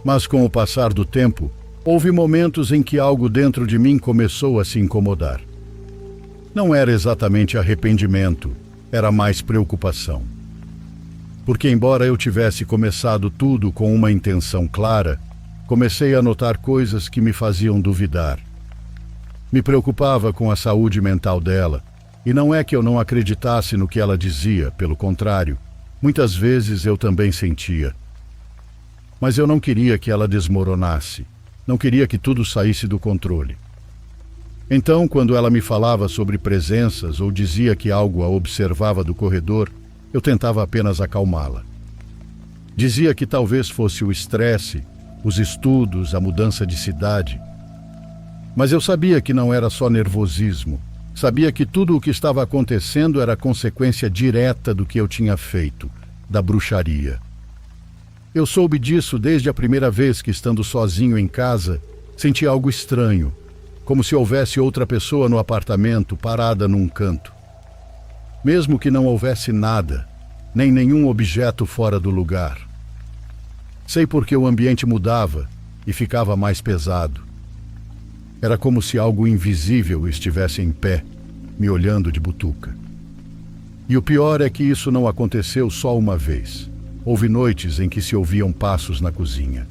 Mas com o passar do tempo, houve momentos em que algo dentro de mim começou a se incomodar. Não era exatamente arrependimento, era mais preocupação. Porque embora eu tivesse começado tudo com uma intenção clara, Comecei a notar coisas que me faziam duvidar. Me preocupava com a saúde mental dela, e não é que eu não acreditasse no que ela dizia, pelo contrário, muitas vezes eu também sentia. Mas eu não queria que ela desmoronasse, não queria que tudo saísse do controle. Então, quando ela me falava sobre presenças ou dizia que algo a observava do corredor, eu tentava apenas acalmá-la. Dizia que talvez fosse o estresse, os estudos, a mudança de cidade. Mas eu sabia que não era só nervosismo. Sabia que tudo o que estava acontecendo era consequência direta do que eu tinha feito, da bruxaria. Eu soube disso desde a primeira vez que, estando sozinho em casa, senti algo estranho, como se houvesse outra pessoa no apartamento, parada num canto. Mesmo que não houvesse nada, nem nenhum objeto fora do lugar. Sei porque o ambiente mudava e ficava mais pesado. Era como se algo invisível estivesse em pé, me olhando de butuca. E o pior é que isso não aconteceu só uma vez. Houve noites em que se ouviam passos na cozinha.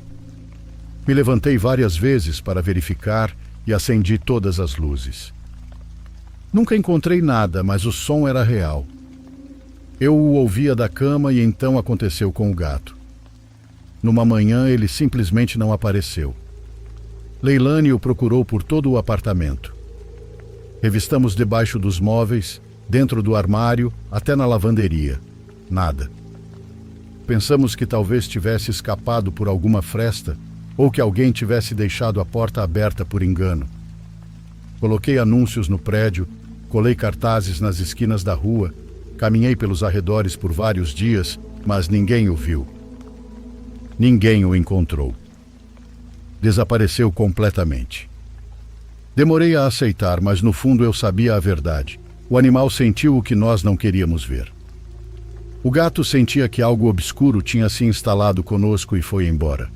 Me levantei várias vezes para verificar e acendi todas as luzes. Nunca encontrei nada, mas o som era real. Eu o ouvia da cama e então aconteceu com o gato. Numa manhã ele simplesmente não apareceu. Leilane o procurou por todo o apartamento. Revistamos debaixo dos móveis, dentro do armário, até na lavanderia. Nada. Pensamos que talvez tivesse escapado por alguma fresta ou que alguém tivesse deixado a porta aberta por engano. Coloquei anúncios no prédio, colei cartazes nas esquinas da rua, caminhei pelos arredores por vários dias, mas ninguém o viu. Ninguém o encontrou. Desapareceu completamente. Demorei a aceitar, mas no fundo eu sabia a verdade. O animal sentiu o que nós não queríamos ver. O gato sentia que algo obscuro tinha se instalado conosco e foi embora.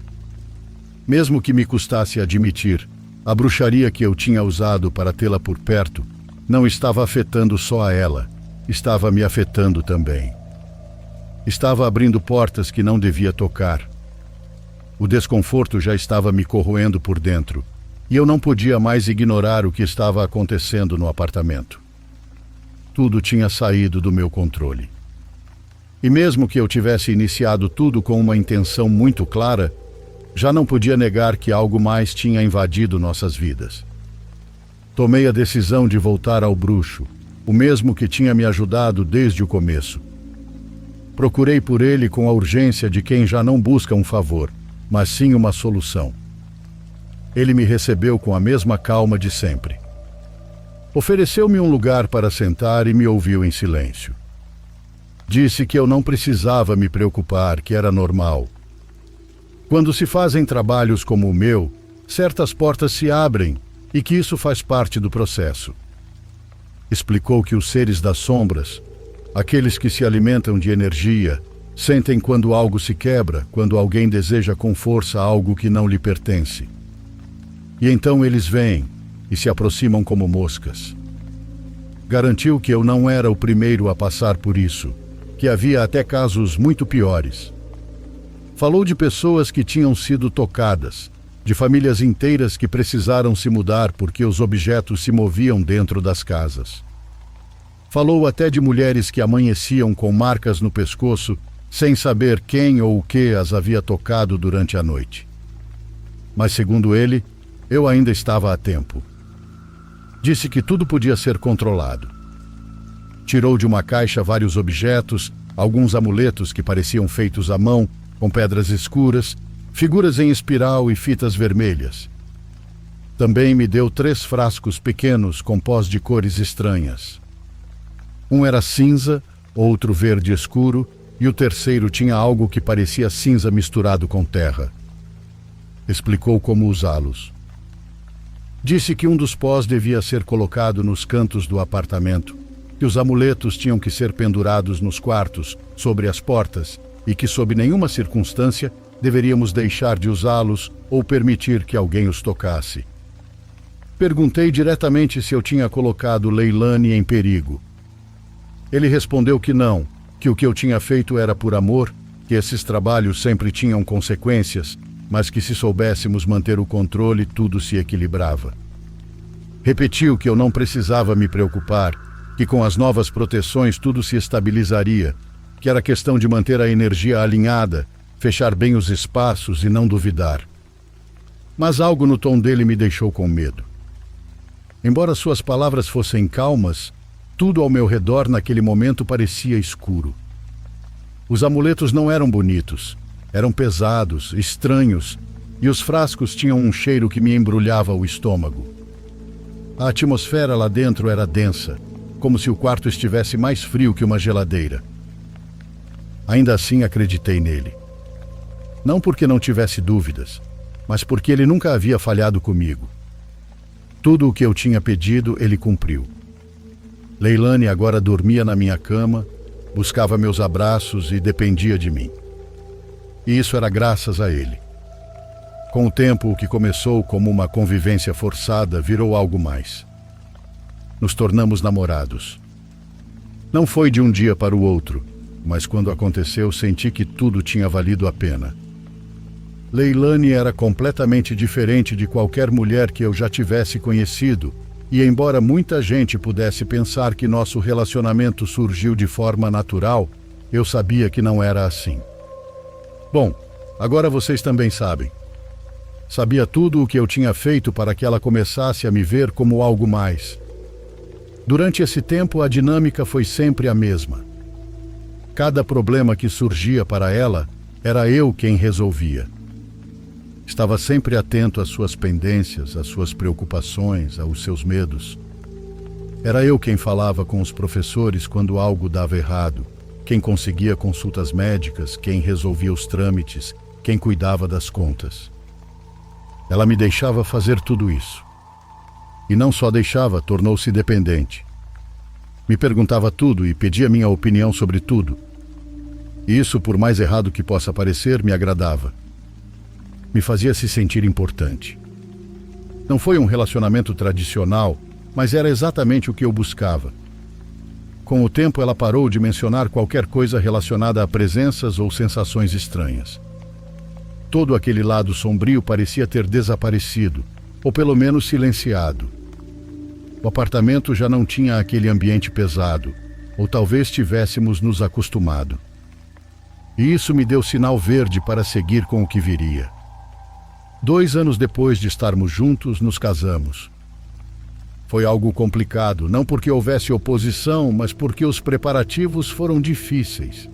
Mesmo que me custasse admitir, a bruxaria que eu tinha usado para tê-la por perto não estava afetando só a ela, estava me afetando também. Estava abrindo portas que não devia tocar. O desconforto já estava me corroendo por dentro, e eu não podia mais ignorar o que estava acontecendo no apartamento. Tudo tinha saído do meu controle. E mesmo que eu tivesse iniciado tudo com uma intenção muito clara, já não podia negar que algo mais tinha invadido nossas vidas. Tomei a decisão de voltar ao bruxo, o mesmo que tinha me ajudado desde o começo. Procurei por ele com a urgência de quem já não busca um favor, mas sim uma solução. Ele me recebeu com a mesma calma de sempre. Ofereceu-me um lugar para sentar e me ouviu em silêncio. Disse que eu não precisava me preocupar, que era normal. Quando se fazem trabalhos como o meu, certas portas se abrem e que isso faz parte do processo. Explicou que os seres das sombras, aqueles que se alimentam de energia, sentem quando algo se quebra, quando alguém deseja com força algo que não lhe pertence. E então eles vêm e se aproximam como moscas. Garantiu que eu não era o primeiro a passar por isso, que havia até casos muito piores. Falou de pessoas que tinham sido tocadas, de famílias inteiras que precisaram se mudar porque os objetos se moviam dentro das casas. Falou até de mulheres que amanheciam com marcas no pescoço, sem saber quem ou o que as havia tocado durante a noite. Mas, segundo ele, eu ainda estava a tempo. Disse que tudo podia ser controlado. Tirou de uma caixa vários objetos, alguns amuletos que pareciam feitos à mão, com pedras escuras, figuras em espiral e fitas vermelhas. Também me deu 3 frascos pequenos com pós de cores estranhas. Um era cinza, outro verde escuro, e o terceiro tinha algo que parecia cinza misturado com terra. Explicou como usá-los. Disse que um dos pós devia ser colocado nos cantos do apartamento, que os amuletos tinham que ser pendurados nos quartos, sobre as portas, e que sob nenhuma circunstância deveríamos deixar de usá-los ou permitir que alguém os tocasse. Perguntei diretamente se eu tinha colocado Leilane em perigo. Ele respondeu que não, que o que eu tinha feito era por amor, que esses trabalhos sempre tinham consequências, mas que se soubéssemos manter o controle, tudo se equilibrava. Repetiu que eu não precisava me preocupar, que com as novas proteções tudo se estabilizaria, que era questão de manter a energia alinhada, fechar bem os espaços e não duvidar. Mas algo no tom dele me deixou com medo. Embora suas palavras fossem calmas, tudo ao meu redor naquele momento parecia escuro. Os amuletos não eram bonitos, eram pesados, estranhos, e os frascos tinham um cheiro que me embrulhava o estômago. A atmosfera lá dentro era densa, como se o quarto estivesse mais frio que uma geladeira. Ainda assim acreditei nele. Não porque não tivesse dúvidas, mas porque ele nunca havia falhado comigo. Tudo o que eu tinha pedido, ele cumpriu. Leilani agora dormia na minha cama, buscava meus abraços e dependia de mim. E isso era graças a ele. Com o tempo, o que começou como uma convivência forçada virou algo mais. Nos tornamos namorados. Não foi de um dia para o outro, mas quando aconteceu, senti que tudo tinha valido a pena. Leilani era completamente diferente de qualquer mulher que eu já tivesse conhecido, e embora muita gente pudesse pensar que nosso relacionamento surgiu de forma natural, eu sabia que não era assim. Bom, agora vocês também sabem. Sabia tudo o que eu tinha feito para que ela começasse a me ver como algo mais. Durante esse tempo, a dinâmica foi sempre a mesma. Cada problema que surgia para ela, era eu quem resolvia. Estava sempre atento às suas pendências, às suas preocupações, aos seus medos. Era eu quem falava com os professores quando algo dava errado, quem conseguia consultas médicas, quem resolvia os trâmites, quem cuidava das contas. Ela me deixava fazer tudo isso. E não só deixava, tornou-se dependente. Me perguntava tudo e pedia minha opinião sobre tudo. E isso, por mais errado que possa parecer, me agradava. Me fazia se sentir importante. Não foi um relacionamento tradicional, mas era exatamente o que eu buscava. Com o tempo, ela parou de mencionar qualquer coisa relacionada a presenças ou sensações estranhas. Todo aquele lado sombrio parecia ter desaparecido, ou pelo menos silenciado. O apartamento já não tinha aquele ambiente pesado, ou talvez tivéssemos nos acostumado. E isso me deu sinal verde para seguir com o que viria. 2 anos depois de estarmos juntos, nos casamos. Foi algo complicado, não porque houvesse oposição, mas porque os preparativos foram difíceis.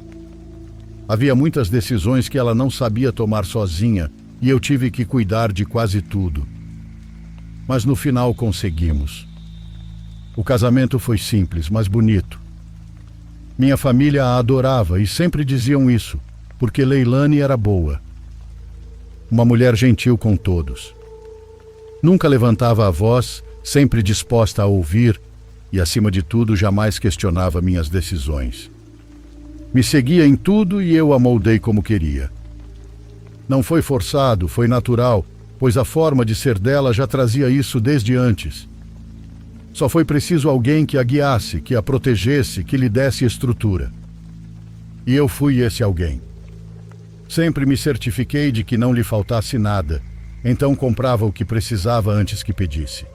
Havia muitas decisões que ela não sabia tomar sozinha e eu tive que cuidar de quase tudo. Mas no final conseguimos. O casamento foi simples, mas bonito. Minha família a adorava e sempre diziam isso, porque Leilani era boa. Uma mulher gentil com todos. Nunca levantava a voz, sempre disposta a ouvir e, acima de tudo, jamais questionava minhas decisões. Me seguia em tudo e eu a moldei como queria. Não foi forçado, foi natural, pois a forma de ser dela já trazia isso desde antes. Só foi preciso alguém que a guiasse, que a protegesse, que lhe desse estrutura. E eu fui esse alguém. Sempre me certifiquei de que não lhe faltasse nada, então comprava o que precisava antes que pedisse.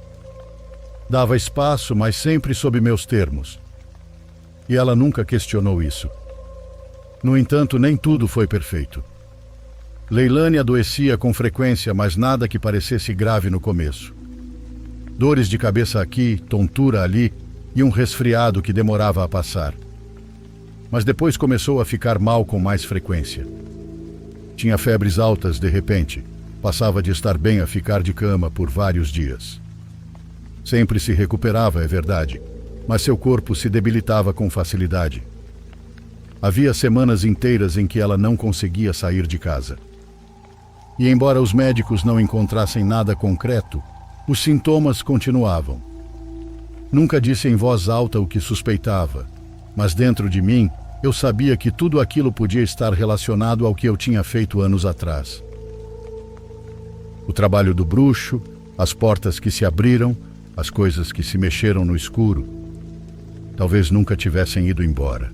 Dava espaço, mas sempre sob meus termos. E ela nunca questionou isso. No entanto, nem tudo foi perfeito. Leilani adoecia com frequência, mas nada que parecesse grave no começo. Dores de cabeça aqui, tontura ali e um resfriado que demorava a passar. Mas depois começou a ficar mal com mais frequência. Tinha febres altas de repente. Passava de estar bem a ficar de cama por vários dias. Sempre se recuperava, é verdade, mas seu corpo se debilitava com facilidade. Havia semanas inteiras em que ela não conseguia sair de casa. E embora os médicos não encontrassem nada concreto, os sintomas continuavam. Nunca disse em voz alta o que suspeitava, mas dentro de mim, eu sabia que tudo aquilo podia estar relacionado ao que eu tinha feito anos atrás. O trabalho do bruxo, as portas que se abriram, as coisas que se mexeram no escuro, talvez nunca tivessem ido embora.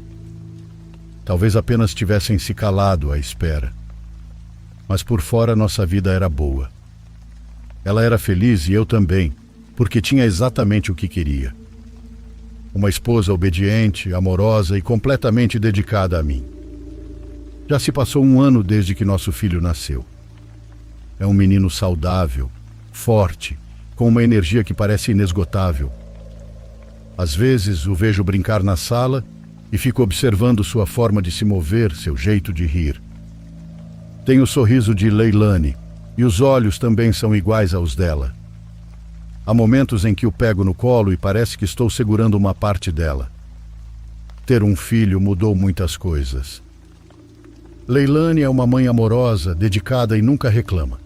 Talvez apenas tivessem se calado à espera. mas por fora nossa vida era boa. Ela era feliz e eu também, porque tinha exatamente o que queria. Uma esposa obediente, amorosa e completamente dedicada a mim. Já se passou 1 ano desde que nosso filho nasceu. É um menino saudável, forte, com uma energia que parece inesgotável. Às vezes o vejo brincar na sala e fico observando sua forma de se mover, seu jeito de rir. Tem o sorriso de Leilani e os olhos também são iguais aos dela. Há momentos em que o pego no colo e parece que estou segurando uma parte dela. Ter um filho mudou muitas coisas. Leilani é uma mãe amorosa, dedicada e nunca reclama.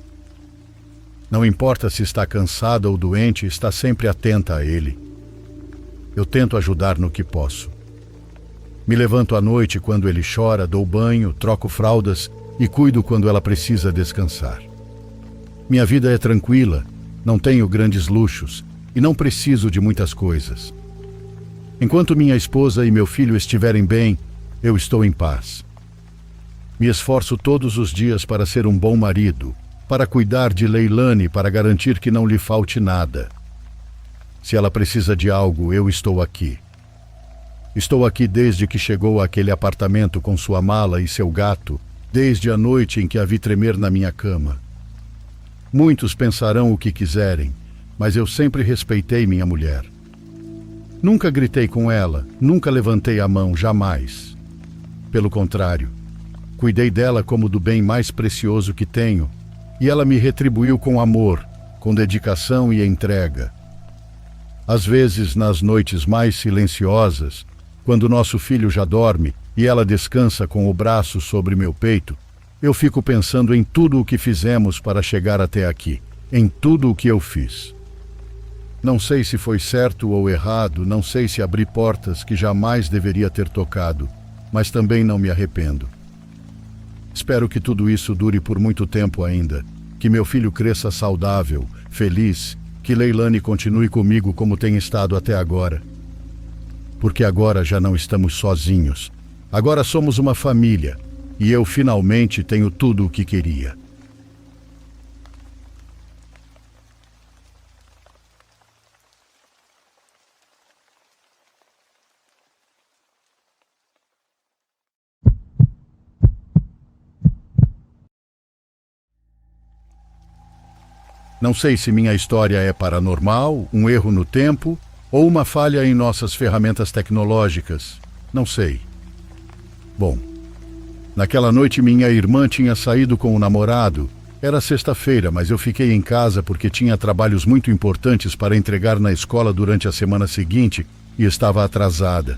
Não importa se está cansada ou doente, está sempre atenta a ele. Eu tento ajudar no que posso. Me levanto à noite quando ele chora, dou banho, troco fraldas e cuido quando ela precisa descansar. Minha vida é tranquila, não tenho grandes luxos e não preciso de muitas coisas. Enquanto minha esposa e meu filho estiverem bem, eu estou em paz. Me esforço todos os dias para ser um bom marido, para cuidar de Leilani, para garantir que não lhe falte nada. Se ela precisa de algo, eu estou aqui. Estou aqui desde que chegou àquele apartamento com sua mala e seu gato, desde a noite em que a vi tremer na minha cama. Muitos pensarão o que quiserem, mas eu sempre respeitei minha mulher. Nunca gritei com ela, nunca levantei a mão, jamais. Pelo contrário, cuidei dela como do bem mais precioso que tenho, e ela me retribuiu com amor, com dedicação e entrega. Às vezes, nas noites mais silenciosas, quando nosso filho já dorme e ela descansa com o braço sobre meu peito, eu fico pensando em tudo o que fizemos para chegar até aqui, em tudo o que eu fiz. Não sei se foi certo ou errado, não sei se abri portas que jamais deveria ter tocado, mas também não me arrependo. Espero que tudo isso dure por muito tempo ainda, que meu filho cresça saudável, feliz, que Leilani continue comigo como tem estado até agora. Porque agora já não estamos sozinhos. Agora somos uma família e eu finalmente tenho tudo o que queria. Não sei se minha história é paranormal, um erro no tempo ou uma falha em nossas ferramentas tecnológicas. Não sei. Bom, naquela noite minha irmã tinha saído com o namorado. Era sexta-feira, mas eu fiquei em casa porque tinha trabalhos muito importantes para entregar na escola durante a semana seguinte e estava atrasada.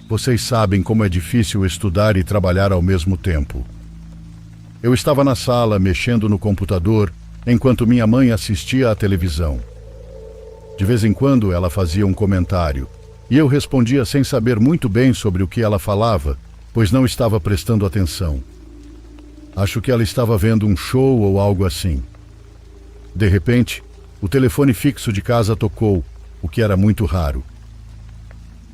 Vocês sabem como é difícil estudar e trabalhar ao mesmo tempo. Eu estava na sala, mexendo no computador, enquanto minha mãe assistia à televisão. De vez em quando ela fazia um comentário, e eu respondia sem saber muito bem sobre o que ela falava, pois não estava prestando atenção. Acho que ela estava vendo um show ou algo assim. De repente, o telefone fixo de casa tocou, o que era muito raro.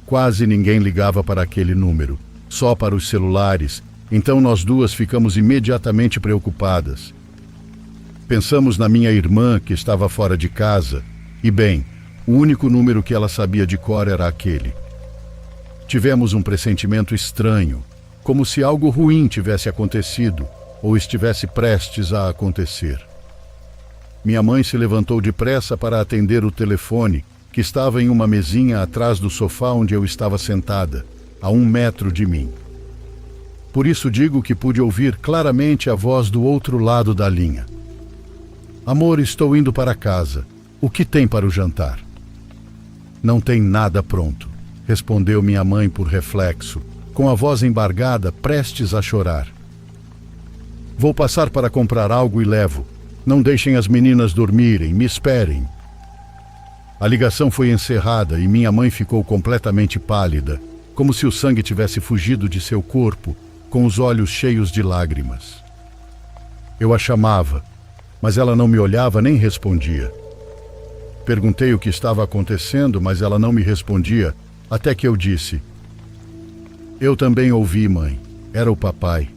Quase ninguém ligava para aquele número, só para os celulares, então nós duas ficamos imediatamente preocupadas. Pensamos na minha irmã, que estava fora de casa, e bem, o único número que ela sabia de cor era aquele. Tivemos um pressentimento estranho, como se algo ruim tivesse acontecido ou estivesse prestes a acontecer. Minha mãe se levantou depressa para atender o telefone, que estava em uma mesinha atrás do sofá onde eu estava sentada, a 1 metro de mim. Por isso digo que pude ouvir claramente a voz do outro lado da linha. Amor, estou indo para casa. O que tem para o jantar? Não tem nada pronto, respondeu minha mãe por reflexo, com a voz embargada, prestes a chorar. Vou passar para comprar algo e levo. Não deixem as meninas dormirem, me esperem. A ligação foi encerrada e minha mãe ficou completamente pálida, como se o sangue tivesse fugido de seu corpo, com os olhos cheios de lágrimas. Eu a chamava, mas ela não me olhava nem respondia. Perguntei o que estava acontecendo, mas ela não me respondia, até que eu disse: Eu também ouvi, mãe. Era o papai.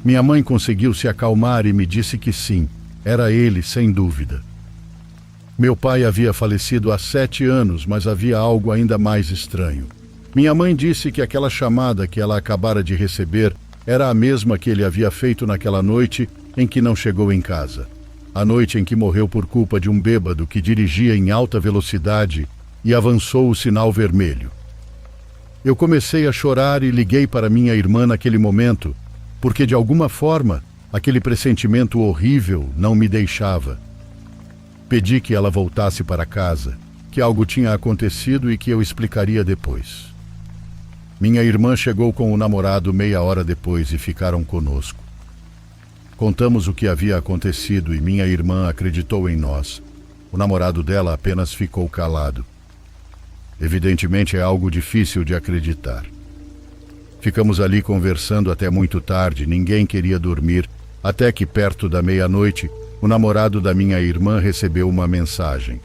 Minha mãe conseguiu se acalmar e me disse que sim, era ele, sem dúvida. Meu pai havia falecido há 7 anos, mas havia algo ainda mais estranho. Minha mãe disse que aquela chamada que ela acabara de receber era a mesma que ele havia feito naquela noite em que não chegou em casa. A noite em que morreu por culpa de um bêbado que dirigia em alta velocidade e avançou o sinal vermelho. Eu comecei a chorar e liguei para minha irmã naquele momento, porque de alguma forma aquele pressentimento horrível não me deixava. Pedi que ela voltasse para casa, que algo tinha acontecido e que eu explicaria depois. Minha irmã chegou com o namorado meia hora depois e ficaram conosco. Contamos o que havia acontecido e minha irmã acreditou em nós. O namorado dela apenas ficou calado. Evidentemente é algo difícil de acreditar. Ficamos ali conversando até muito tarde, ninguém queria dormir, até que perto da meia-noite, o namorado da minha irmã recebeu uma mensagem.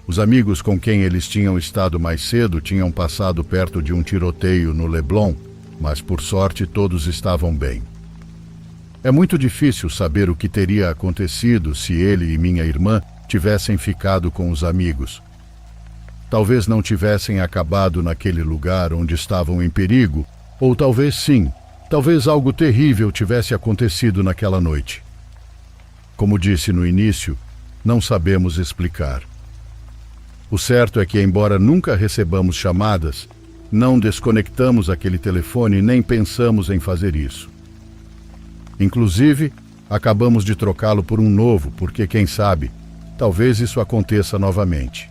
Os amigos com quem eles tinham estado mais cedo tinham passado perto de um tiroteio no Leblon, mas por sorte todos estavam bem. É muito difícil saber o que teria acontecido se ele e minha irmã tivessem ficado com os amigos. Talvez não tivessem acabado naquele lugar onde estavam em perigo, ou talvez sim, talvez algo terrível tivesse acontecido naquela noite. Como disse no início, não sabemos explicar. O certo é que, embora nunca recebamos chamadas, não desconectamos aquele telefone nem pensamos em fazer isso. Inclusive, acabamos de trocá-lo por um novo, porque quem sabe, talvez isso aconteça novamente.